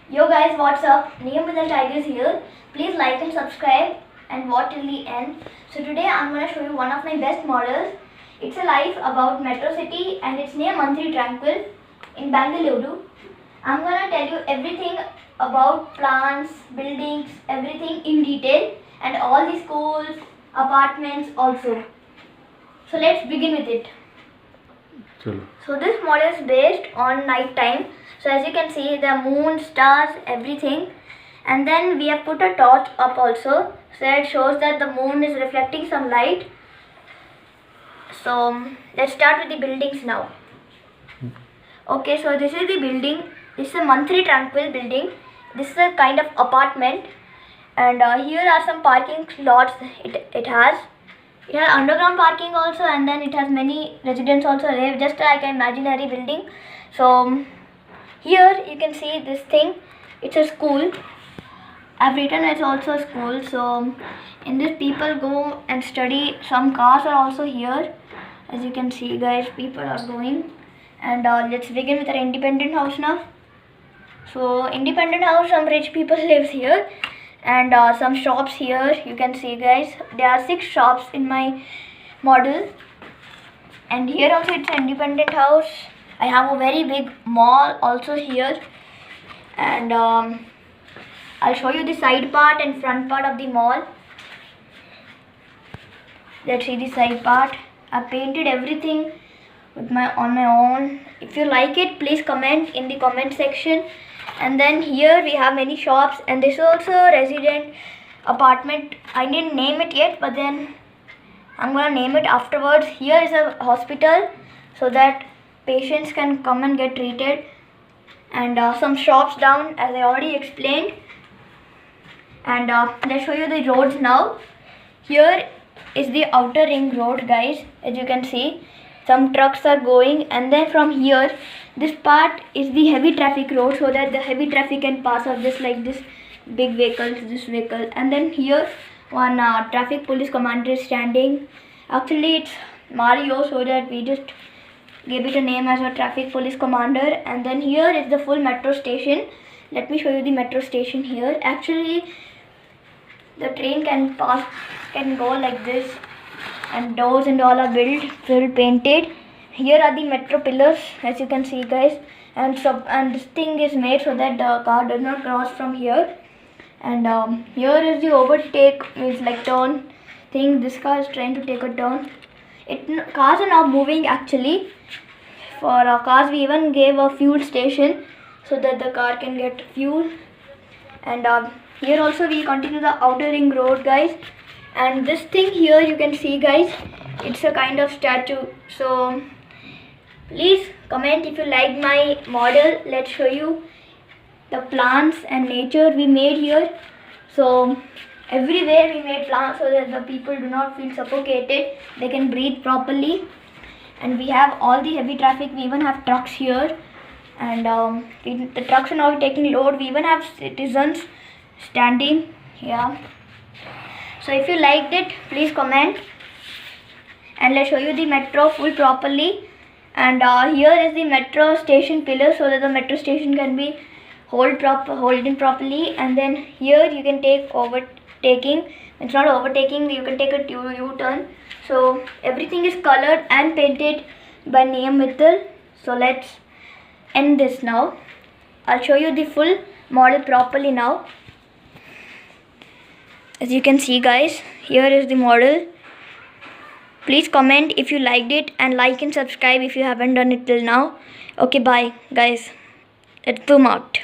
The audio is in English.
Yo guys, what's up? Niyam with the Tigers here. Please like and subscribe and watch till the end. So today I'm gonna show you one of my best models. It's a life about Metro City and it's near Mantri Tranquil in Bangalore. I'm gonna tell you everything about plants, buildings, everything in detail and all the schools, apartments also. So let's begin with it. So this model is based on night time. So as you can see, the moon, stars, everything. And then we have put a torch up also. So it shows that the moon is reflecting some light. So let's start with the buildings now. Okay, so this is the building. This is a Mantri Tranquil building. This is a kind of apartment. And here are some parking slots it has. It has underground parking also, and then it has many residents also there, just like an imaginary building. So here you can see this thing. It's a school. I've written it's also a school. So in this people go and study. Some cars are also here. As you can see guys, people are going. And let's begin with our independent house now. So independent house, some rich people lives here. And some shops here, you can see guys, there are 6 shops in my model. And here also it's an independent house. I have a very big mall also here. And I'll show you the side part and front part of the mall. Let's see the side part. I painted everything with on my own. If you like it, please comment in the comment section. And then here we have many shops, and this is also a resident apartment. I didn't name it yet, but then I'm gonna name it afterwards. Here is a hospital so that patients can come and get treated. And some shops down, as I already explained. And let's show you the roads now. Here is the outer ring road guys, as you can see. Some trucks are going, and then from here this part is the heavy traffic road, so that the heavy traffic can pass up, just like this big vehicle, this vehicle. And then here one traffic police commander is standing. Actually it's Mario, so that we just gave it a name as a traffic police commander. And then here is the full metro station. Let me show you the metro station here. Actually the train can go like this, and doors and all are full painted. Here are the metro pillars, as you can see guys, and this thing is made so that the car does not cross from here. And here is the overtake, means like turn thing. This car is trying to take a turn. Cars are now moving actually. For our cars we even gave a fuel station so that the car can get fuel. And here also we continue the outer ring road guys. And this thing here you can see guys, it's a kind of statue. So please comment if you like my model. Let's show you the plants and nature we made here. So everywhere we made plants so that the people do not feel suffocated, they can breathe properly. And we have all the heavy traffic. We even have trucks here, and the trucks are now taking load. We even have citizens standing here. So if you liked it, please comment. And let's show you the metro full properly. And here is the metro station pillar, so that the metro station can be holding properly. And then here you can take overtaking. It's not overtaking, you can take a U-turn. So everything is colored and painted by Niyam Mittal. So let's end this now. I'll show you the full model properly now. As you can see guys, here is the model. Please comment if you liked it, and like and subscribe if you haven't done it till now. Okay, bye guys. Let's zoom out.